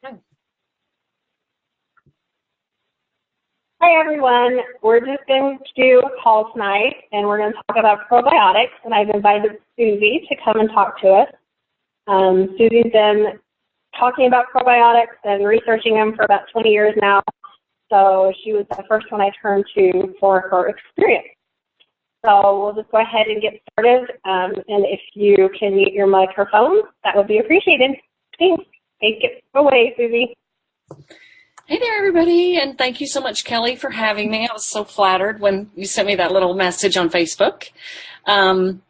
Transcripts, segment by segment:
Hi, everyone. We're just going to do a call tonight, and we're going to talk about probiotics, and I've invited Suzy to come and talk to us. Suzy's been talking about probiotics and researching them for about 20 years now, so she was the first one I turned to for her experience. So we'll just go ahead and get started, and if you can mute your microphone, that would be appreciated. Thanks. Take it away, Suzy. Hey there, everybody, and thank you so much, Kelly, for having me. I was so flattered when you sent me that little message on Facebook. And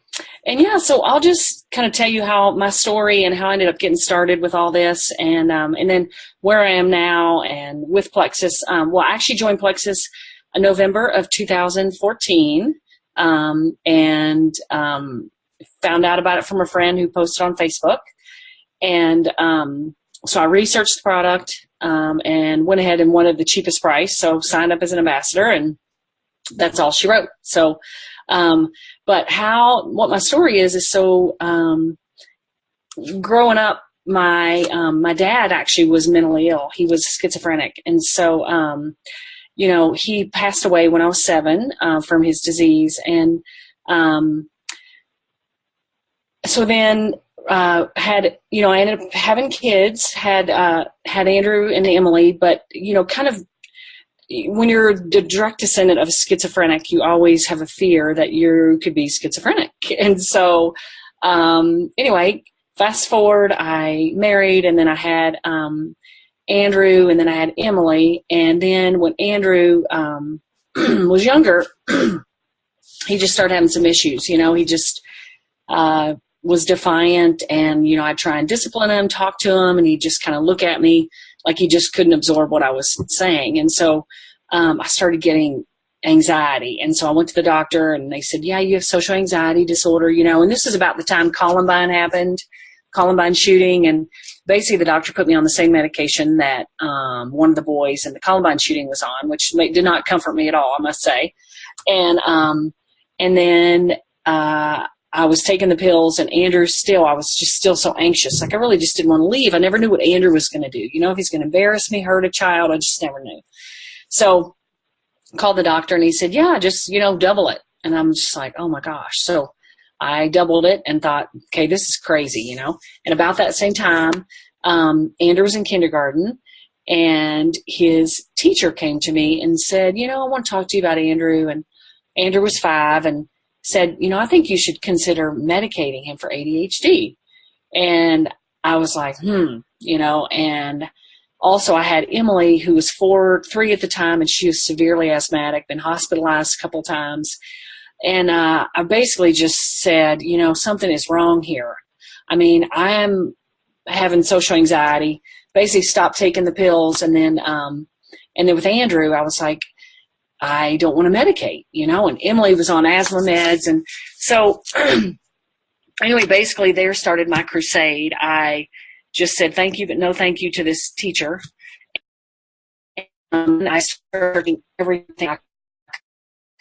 yeah, so I'll just kind of tell you how my story and how I ended up getting started with all this, and then where I am now and with Plexus. Well, I actually joined Plexus in November of 2014, and found out about it from a friend who posted on Facebook. And so I researched the product and went ahead and wanted the cheapest price, so signed up as an ambassador, and that's all she wrote. So, but what my story is so growing up, my dad actually was mentally ill. He was schizophrenic, and so he passed away when I was 7 from his disease, and so then. I ended up having kids, had Andrew and Emily, but, kind of when you're the direct descendant of a schizophrenic, you always have a fear that you could be schizophrenic. And so, anyway, fast forward, I married, and then I had Andrew, and then I had Emily. And then when Andrew was younger, he just started having some issues. He just was defiant, and I'd try and discipline him, talk to him, and he'd just kind of look at me like he just couldn't absorb what I was saying. And so I started getting anxiety, and so I went to the doctor, and they said, yeah, you have social anxiety disorder, and this is about the time Columbine happened, Columbine shooting, and basically the doctor put me on the same medication that one of the boys in the Columbine shooting was on, which did not comfort me at all, I must say. And then I was taking the pills, and Andrew I was just still so anxious. Like, I really just didn't want to leave. I never knew what Andrew was going to do. If he's going to embarrass me, hurt a child, I just never knew. So I called the doctor, and he said, yeah, just, double it. And I'm just like, oh my gosh. So I doubled it and thought, okay, this is crazy, And about that same time, Andrew was in kindergarten, and his teacher came to me and said, I want to talk to you about Andrew. And Andrew was 5, and said, I think you should consider medicating him for ADHD. And I was like, and also I had Emily, who was 3 at the time, and she was severely asthmatic, been hospitalized a couple times. And I basically just said, something is wrong here. I mean, I am having social anxiety, basically stopped taking the pills. And then with Andrew, I was like, I don't want to medicate, and Emily was on asthma meds. And so anyway, basically there started my crusade. I just said thank you, but no thank you to this teacher. And I started everything I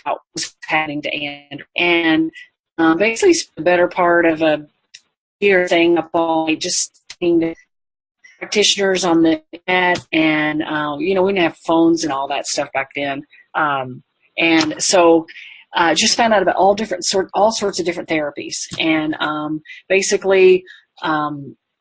thought was happening to Andrew. And basically the better part of a year thing up all just seeing practitioners on the net, and we didn't have phones and all that stuff back then. And so just found out about all sorts of different therapies. And basically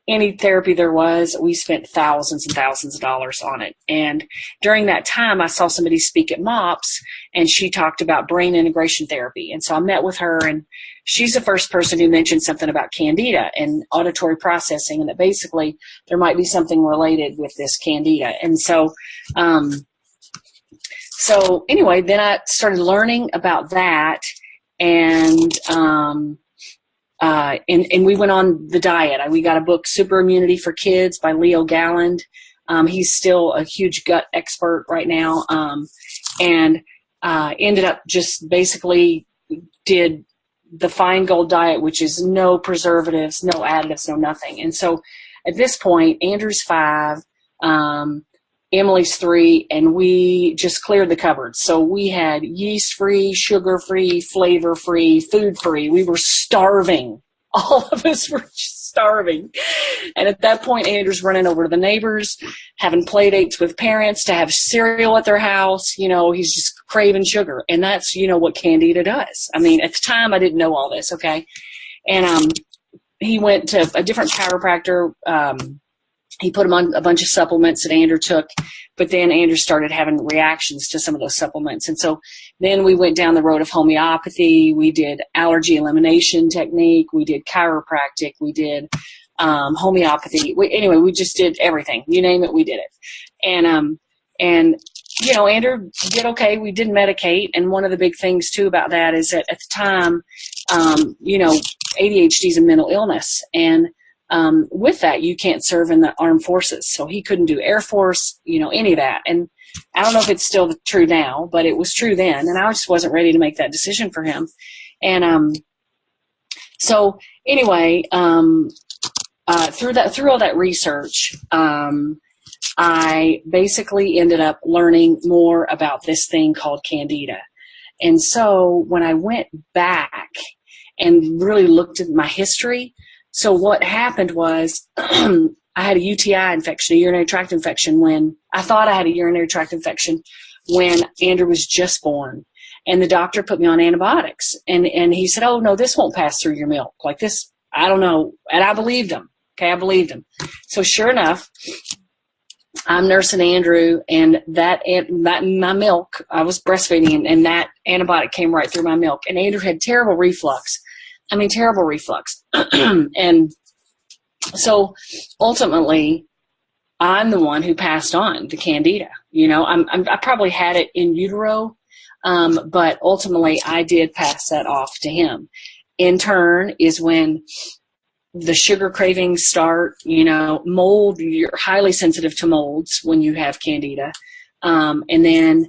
any therapy there was, we spent thousands and thousands of dollars on it. And during that time, I saw somebody speak at MOPS, and she talked about brain integration therapy. And so I met with her, and she's the first person who mentioned something about candida and auditory processing, and that basically there might be something related with this candida. And so anyway, then I started learning about that, and we went on the diet. We got a book, Super Immunity for Kids by Leo Galland. He's still a huge gut expert right now, and ended up just basically did the Fine Gold diet, which is no preservatives, no additives, no nothing. And so at this point, Andrew's 5, Emily's 3, and we just cleared the cupboards. So we had yeast-free, sugar-free, flavor-free, food-free. We were starving All of us were just starving. And at that point, Andrew's running over to the neighbors, having play dates with parents to have cereal at their house. He's just craving sugar. And that's, what Candida does. I mean, at the time, I didn't know all this, okay? And he went to a different chiropractor. He put him on a bunch of supplements that Andrew took, but then Andrew started having reactions to some of those supplements. And so then we went down the road of homeopathy. We did allergy elimination technique. We did chiropractic. We did homeopathy. We just did everything. You name it, we did it. And Andrew did okay. We did medicate. And one of the big things, too, about that is that at the time, ADHD is a mental illness. And with that, you can't serve in the armed forces. So he couldn't do Air Force, any of that. And I don't know if it's still true now, but it was true then. And I just wasn't ready to make that decision for him. And so anyway, through all that research, I basically ended up learning more about this thing called Candida. And so when I went back and really looked at my history, so what happened was I had a UTI infection, a urinary tract infection, when I thought I had a urinary tract infection when Andrew was just born. And the doctor put me on antibiotics. And he said, oh, no, this won't pass through your milk. Like this, I don't know. And I believed him. Okay, I believed him. So sure enough, I'm nursing Andrew, and that my milk, I was breastfeeding, and that antibiotic came right through my milk. And Andrew had terrible reflux. I mean, terrible reflux. And so ultimately, I'm the one who passed on the Candida. I probably had it in utero, but ultimately I did pass that off to him. In turn is when the sugar cravings start, mold, you're highly sensitive to molds when you have Candida. And then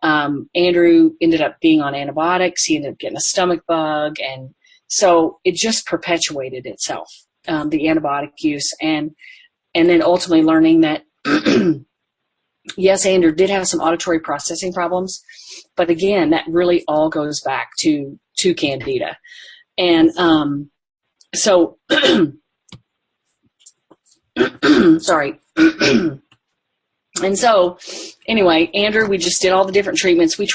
Andrew ended up being on antibiotics. He ended up getting a stomach bug, and so it just perpetuated itself, the antibiotic use, and then ultimately learning that, yes, Andrew did have some auditory processing problems, but again, that really all goes back to Candida. And so, sorry. And so, anyway, Andrew, we just did all the different treatments. We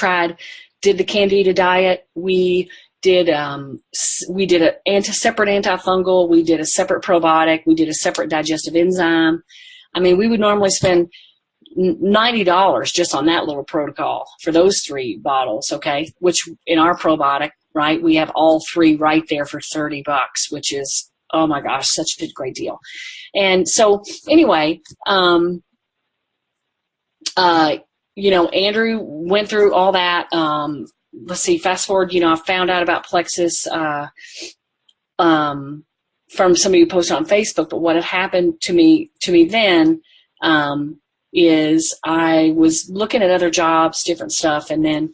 did the Candida diet. We did a separate antifungal. We did a separate probiotic. We did a separate digestive enzyme. I mean, we would normally spend $90 just on that little protocol for those 3 bottles, okay? Which in our probiotic, right, we have all 3 right there for $30, which is, oh my gosh, such a great deal. And so anyway, Andrew went through all that. Let's see, fast forward, I found out about Plexus from somebody who posted on Facebook. But what had happened to me then is I was looking at other jobs, different stuff, and then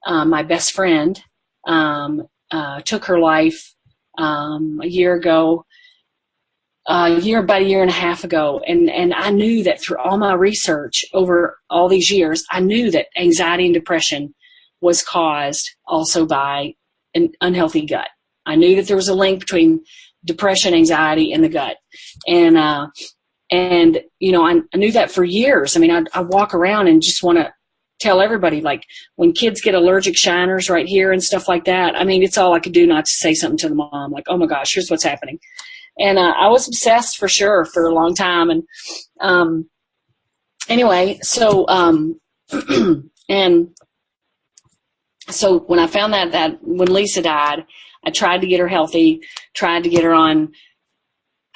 my best friend took her life a year ago. About a year and a half ago. And I knew that through all my research over all these years, I knew that anxiety and depression was caused also by an unhealthy gut. I knew that there was a link between depression, anxiety, and the gut. And I knew that for years. I mean, I walk around and just want to tell everybody, like, when kids get allergic shiners right here and stuff like that, I mean, it's all I could do not to say something to the mom, like, oh my gosh, here's what's happening. And I was obsessed for sure for a long time. And anyway, so and so when I found that when Lisa died, I tried to get her healthy, tried to get her on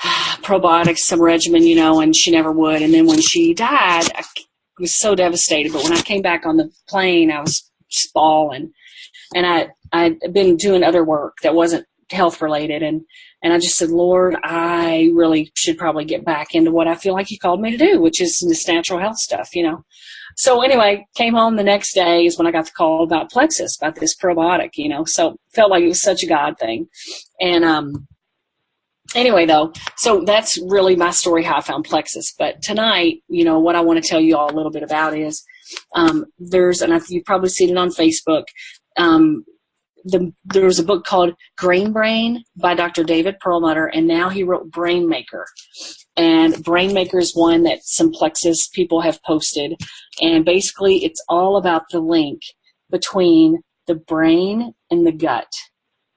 probiotics, some regimen, and she never would. And then when she died, I was so devastated. But when I came back on the plane, I was just bawling. And I'd been doing other work that wasn't health related, and I just said, Lord, I really should probably get back into what I feel like you called me to do, which is this natural health stuff, So anyway, came home the next day is when I got the call about Plexus, about this probiotic, so felt like it was such a God thing. And anyway, though, so that's really my story, how I found Plexus. But tonight, what I want to tell you all a little bit about is you've probably seen it on Facebook, there was a book called Grain Brain by Dr. David Perlmutter, and now he wrote Brain Maker. And Brain Maker is one that some Plexus people have posted. And basically, it's all about the link between the brain and the gut.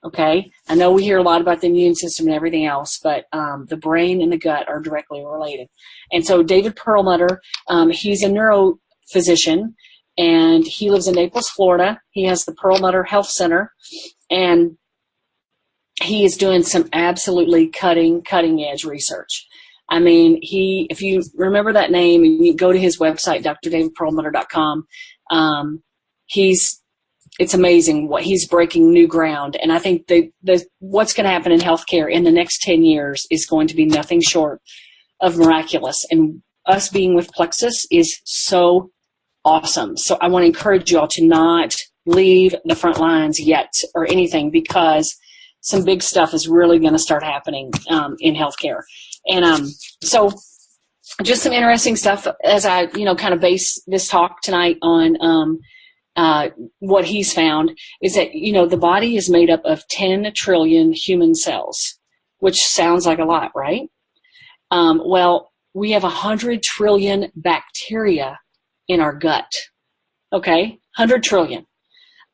Okay? I know we hear a lot about the immune system and everything else, but the brain and the gut are directly related. And so David Perlmutter, he's a neurophysician, and he lives in Naples, Florida. He has the Perlmutter Health Center, and he is doing some absolutely cutting edge research. I mean, if you remember that name and you go to his website, drdavidperlmutter.com, it's amazing what he's breaking new ground. And I think what's going to happen in healthcare in the next 10 years is going to be nothing short of miraculous. And us being with Plexus is so awesome. So I want to encourage you all to not leave the front lines yet or anything, because some big stuff is really going to start happening in healthcare. And so just some interesting stuff as I, kind of base this talk tonight on what he's found is that, the body is made up of 10 trillion human cells, which sounds like a lot, right? Well, we have 100 trillion bacteria in our gut, okay? 100 trillion.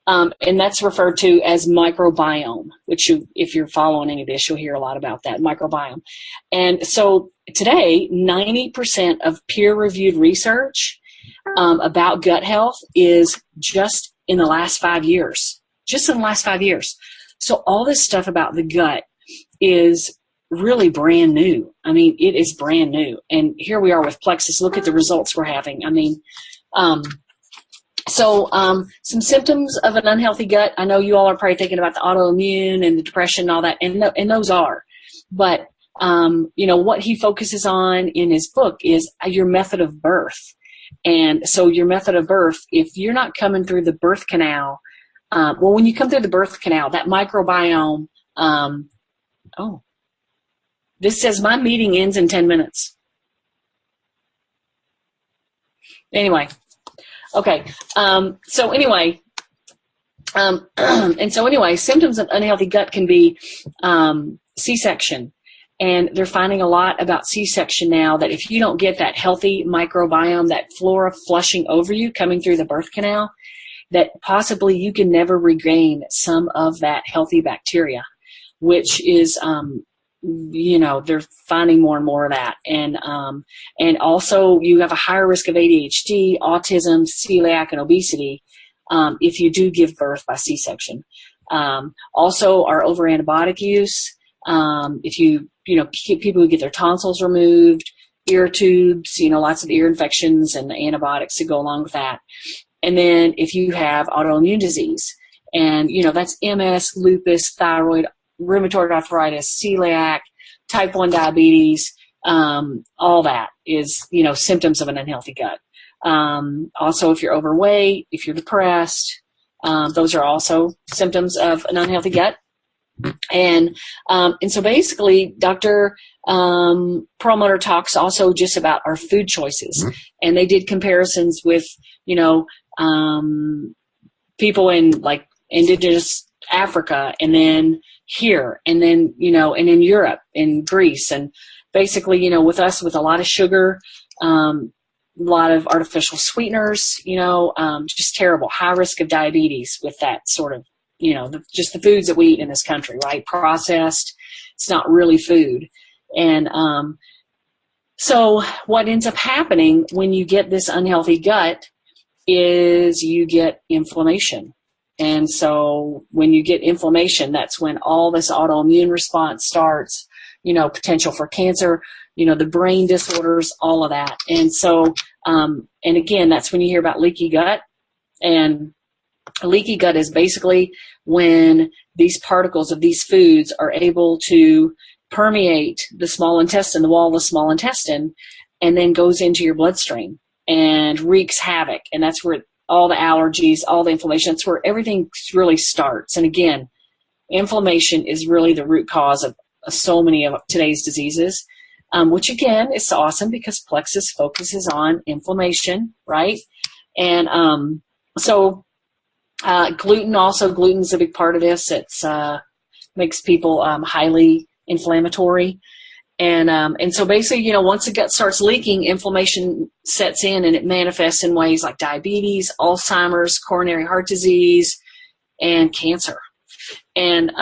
And that's referred to as microbiome, which if you're following any of this, you'll hear a lot about that, microbiome. And so today, 90% of peer-reviewed research about gut health is just in the last 5 years. Just in the last 5 years. So all this stuff about the gut is really brand new. I mean, it is brand new. And here we are with Plexus. Look at the results we're having. I mean, some symptoms of an unhealthy gut. I know you all are probably thinking about the autoimmune and the depression and all that, and those are. But, what he focuses on in his book is your method of birth. And so your method of birth, if you're not coming through the birth canal, when you come through the birth canal, that microbiome, this says my meeting ends in 10 minutes. Anyway. Okay. And so anyway, symptoms of unhealthy gut can be C-section. And they're finding a lot about C-section now, that if you don't get that healthy microbiome, that flora flushing over you coming through the birth canal, that possibly you can never regain some of that healthy bacteria, which is, they're finding more and more of that. And also you have a higher risk of ADHD, autism, celiac, and obesity if you do give birth by C-section. Also our over antibiotic use, if you people who get their tonsils removed, ear tubes, lots of ear infections and the antibiotics that go along with that. And then if you have autoimmune disease, and, that's MS, lupus, thyroid, rheumatoid arthritis, celiac, type 1 diabetes, all that is, symptoms of an unhealthy gut. Also, if you're overweight, if you're depressed, those are also symptoms of an unhealthy gut. And so basically, Dr. Perlmutter talks also just about our food choices. And they did comparisons with, people in like indigenous Africa, and then here, and then, and in Europe, in Greece, and basically, with us, with a lot of sugar, a lot of artificial sweeteners, just terrible, high risk of diabetes with that sort of, just the foods that we eat in this country, right? Processed, it's not really food. And so what ends up happening when you get this unhealthy gut is you get inflammation. And so when you get inflammation, that's when all this autoimmune response starts, potential for cancer, the brain disorders, all of that. And so, and again, that's when you hear about leaky gut. And leaky gut is basically when these particles of these foods are able to permeate the small intestine, the wall of the small intestine, and then goes into your bloodstream and wreaks havoc. And that's where all the allergies, all the inflammation, that's where everything really starts. And again, inflammation is really the root cause of so many of today's diseases, which again is awesome because Plexus focuses on inflammation, right? And so Gluten also, gluten's a big part of this. It's makes people highly inflammatory. And so basically, you know, once the gut starts leaking, inflammation sets in and it manifests in ways like diabetes, Alzheimer's, coronary heart disease, and cancer. And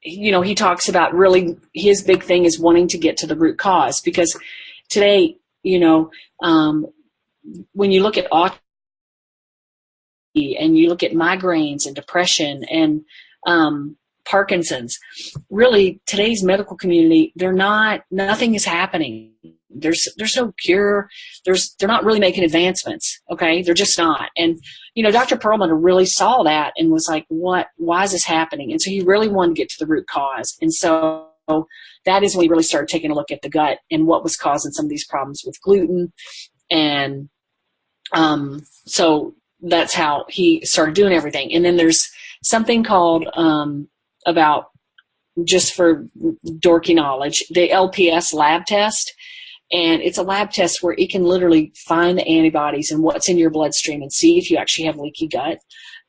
you know, he talks about really his big thing is wanting to get to the root cause, because today, you know, when you look at autism and you look at migraines and depression and Parkinson's, really today's medical community, nothing is happening. There's no cure. They're not really making advancements. Okay. They're just not. And, you know, Dr. Perlmutter really saw that and was like, why is this happening? And so he really wanted to get to the root cause. And so that is when we really started taking a look at the gut and what was causing some of these problems with gluten. And, so that's how he started doing everything. And then there's something called, about just for dorky knowledge, the LPS lab test. And it's a lab test where it can literally find the antibodies and what's in your bloodstream and see if you actually have leaky gut.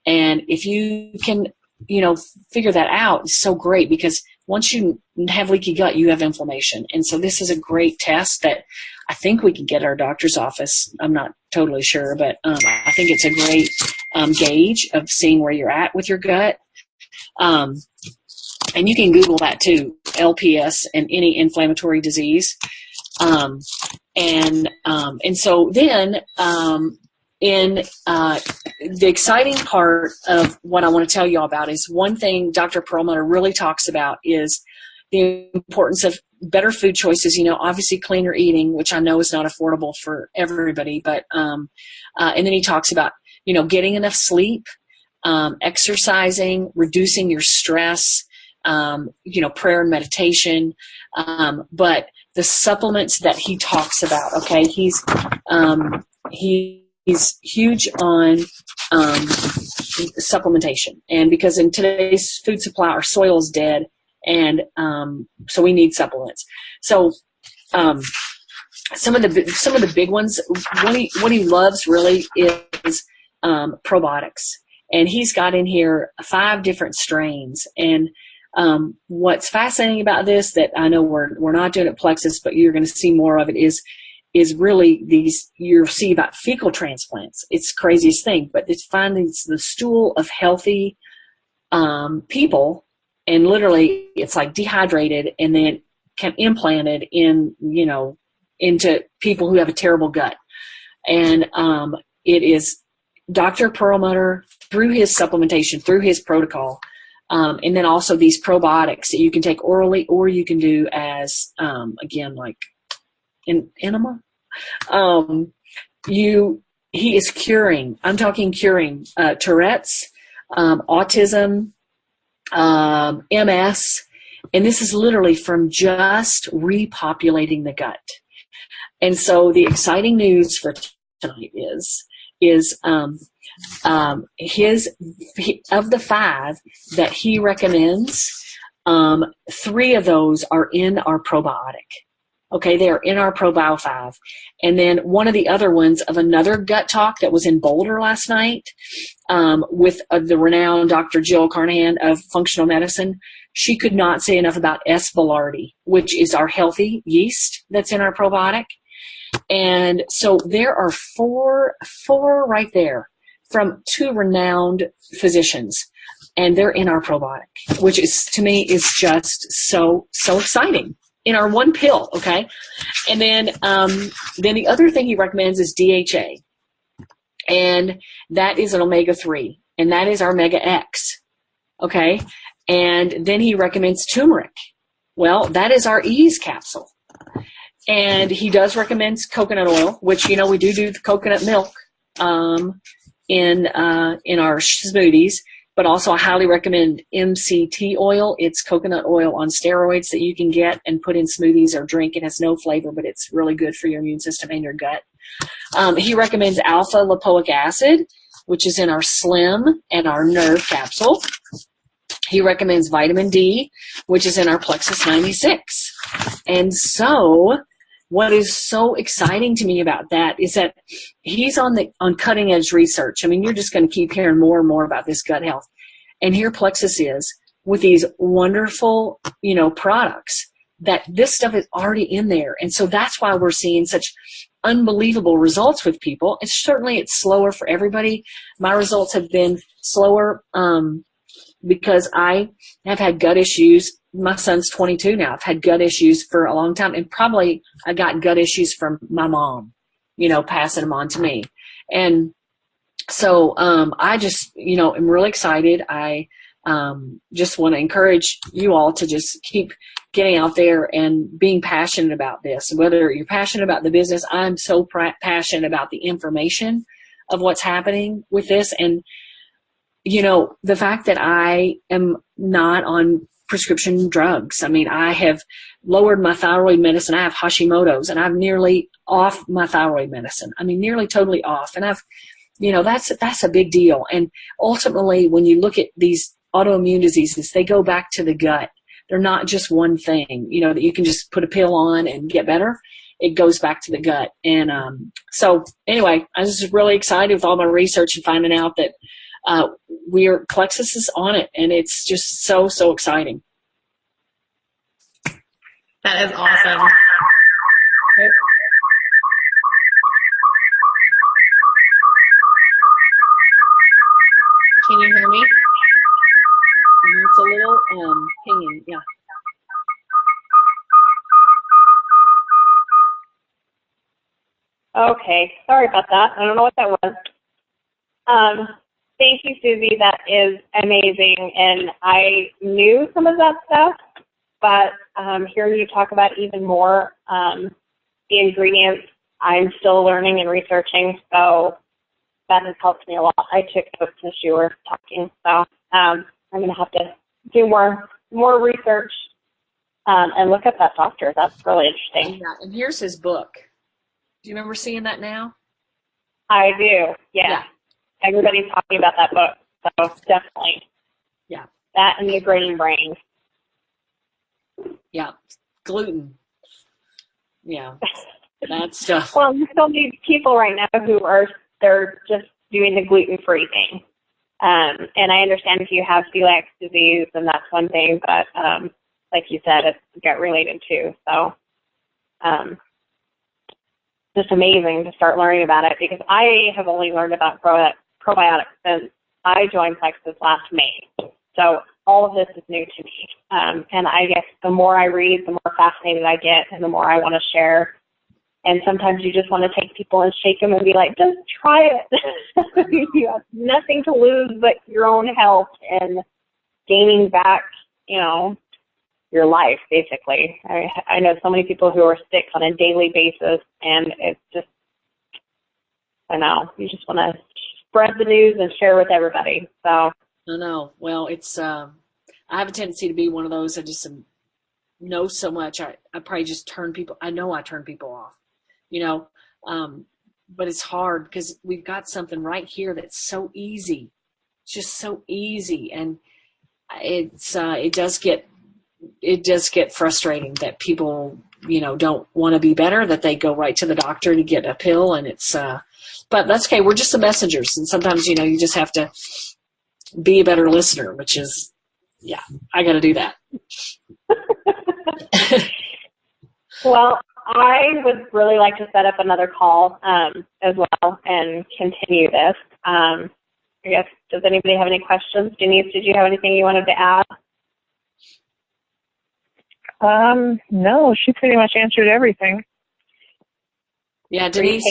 And if you can, you know, figure that out, it's so great, because once you have leaky gut, you have inflammation. And so this is a great test that I think we can get at our doctor's office. I'm not totally sure, but I think it's a great gauge of seeing where you're at with your gut. And you can Google that too, LPS and any inflammatory disease. And so then, in the exciting part of what I want to tell you all about is one thing Dr. Perlmutter really talks about is the importance of better food choices. You know, obviously cleaner eating, which I know is not affordable for everybody, but, and then he talks about, you know, getting enough sleep, exercising, reducing your stress, you know, prayer and meditation, but the supplements that he talks about, okay, he's huge on supplementation, and because in today's food supply, our soil is dead, and so we need supplements. So some of the big ones, what he loves really is probiotics, and he's got in here 5 different strains. And what's fascinating about this, that I know we're not doing at Plexus, but you're going to see more of it, is really you'll see about fecal transplants. It's the craziest thing, but it's finding the stool of healthy people, and literally it's like dehydrated and then implanted in, you know, into people who have a terrible gut. And it is Dr. Perlmutter, through his supplementation, through his protocol, and then also these probiotics that you can take orally, or you can do as, again, like in enema. He is curing, I'm talking curing, Tourette's, autism, MS, and this is literally from just repopulating the gut. And so the exciting news for tonight is of the 5 that he recommends, 3 of those are in our probiotic. Okay, they are in our ProBio 5. And then one of the other ones of another gut talk that was in Boulder last night, with the renowned Dr. Jill Carnahan of functional medicine, she could not say enough about S. boulardii, which is our healthy yeast that's in our probiotic. And so there are four right there from 2 renowned physicians, and they're in our probiotic, which is, to me, is just so exciting, in our one pill. Okay. And then the other thing he recommends is DHA, and that is an omega-3, and that is our Mega X. Okay. And then he recommends turmeric. Well, that is our Ease capsule. And he does recommend coconut oil, which, you know, we do the coconut milk in our smoothies, but also I highly recommend MCT oil. It's coconut oil on steroids that you can get and put in smoothies or drink. It has no flavor, but it's really good for your immune system and your gut. He recommends alpha lipoic acid, which is in our Slim and our Nerve capsule. He recommends vitamin D, which is in our Plexus 96. And so what is so exciting to me about that is that he's on cutting edge research. I mean, you're just going to keep hearing more and more about this gut health. And here Plexus is with these wonderful, products that this stuff is already in there. And so that's why we're seeing such unbelievable results with people. It's slower for everybody. My results have been slower because I have had gut issues. My son's 22 now. I've had gut issues for a long time, and probably I got gut issues from my mom, passing them on to me. And so I just, am really excited. I just want to encourage you all to just keep getting out there and being passionate about this. Whether you're passionate about the business, I'm so passionate about the information of what's happening with this. And, the fact that I am not on prescription drugs. I mean, I have lowered my thyroid medicine. I have Hashimoto's, and I'm nearly off my thyroid medicine. I mean, nearly totally off. And I've, that's a big deal. And ultimately, when you look at these autoimmune diseases, they go back to the gut. They're not just one thing, that you can just put a pill on and get better. It goes back to the gut. And so anyway, I was just really excited with all my research and finding out that Plexus is on it, and it's just so, so exciting. That is awesome. Can you hear me? It's a little pinging, yeah. Okay, sorry about that. I don't know what that was. Thank you, Suzy. That is amazing. And I knew some of that stuff, but hearing you talk about even more the ingredients, I'm still learning and researching. So that has helped me a lot. I took notes as you were talking. So I'm going to have to do more research and look up that doctor. That's really interesting. Yeah, and here's his book. Do you remember seeing that now? I do, yeah. Everybody's talking about that book, so definitely. Yeah. That and the Green Brain. Yeah, gluten. Yeah, that stuff. Well, you still need people right now they're just doing the gluten-free thing. And I understand if you have celiac disease, and that's one thing, but like you said, it's gut-related too. So just amazing to start learning about it, because I have only learned about probiotics since I joined Plexus last May. So all of this is new to me. And I guess the more I read, the more fascinated I get, and the more I want to share. And sometimes you just want to take people and shake them and be like, just try it. You have nothing to lose but your own health and gaining back, your life, basically. I know so many people who are sick on a daily basis, and it's just, you just want to spread the news and share with everybody. So I know. Well, it's I have a tendency to be one of those. I just know so much. I probably just turn people. I know I turn people off. But it's hard because we've got something right here that's so easy. It's just so easy, and it does get frustrating that people don't want to be better, that they go right to the doctor to get a pill, and it's but that's okay. We're just the messengers, and sometimes you just have to be a better listener, which is I got to do that. Well, I would really like to set up another call as well and continue this. I guess, does anybody have any questions? Denise, did you have anything you wanted to add? No, she pretty much answered everything. Yeah, Denise,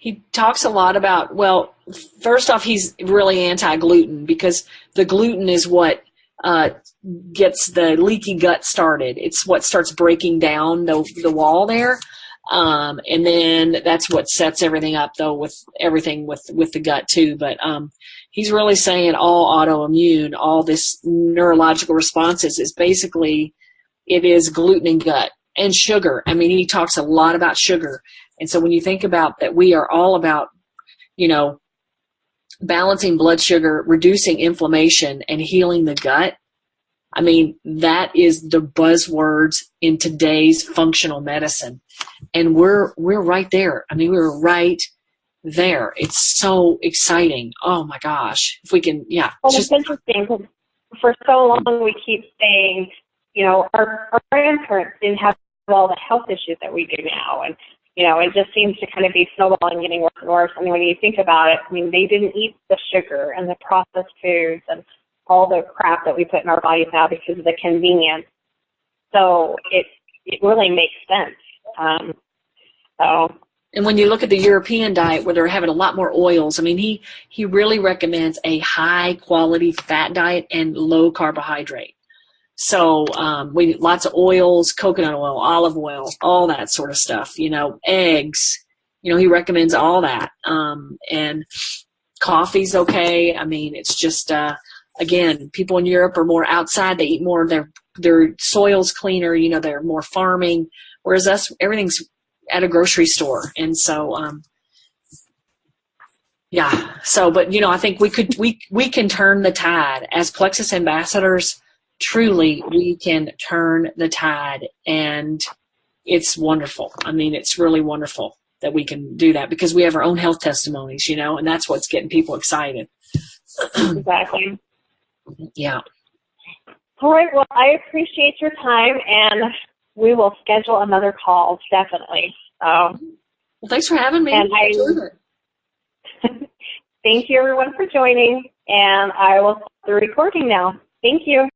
he talks a lot about, well, first off, he's really anti-gluten because the gluten is what gets the leaky gut started. It's what starts breaking down the wall there. And then that's what sets everything up, though, with everything with the gut, too. But he's really saying all autoimmune, all this neurological responses is basically, it is gluten and gut and sugar. I mean, he talks a lot about sugar. And so when you think about that, we are all about, balancing blood sugar, reducing inflammation, and healing the gut. I mean, that is the buzzwords in today's functional medicine. And we're right there. I mean, we're right there. It's so exciting. Oh my gosh. If we can, yeah. Well, it's interesting because for so long we keep saying, you know, our grandparents didn't have all the health issues that we do now. And, you know, it just seems to kind of be snowballing, getting worse and worse. I mean, when you think about it, I mean, they didn't eat the sugar and the processed foods and all the crap that we put in our bodies now because of the convenience. So it really makes sense. And when you look at the European diet where they're having a lot more oils, I mean, he really recommends a high quality fat diet and low carbohydrate. So lots of oils, coconut oil, olive oil, all that sort of stuff, you know, eggs, you know, he recommends all that. And coffee's okay. I mean, it's just, again, people in Europe are more outside. They eat more, their soil's cleaner, you know, they're more farming, whereas us, everything's at a grocery store. And so, yeah. So, but, you know, I think we can turn the tide as Plexus ambassadors. Truly, we can turn the tide, and it's wonderful. I mean, it's really wonderful that we can do that because we have our own health testimonies, you know, and that's what's getting people excited. Exactly. Yeah. All right. Well, I appreciate your time, and we will schedule another call, definitely. Well, thanks for having me. And thank you, everyone, for joining, and I will stop the recording now. Thank you.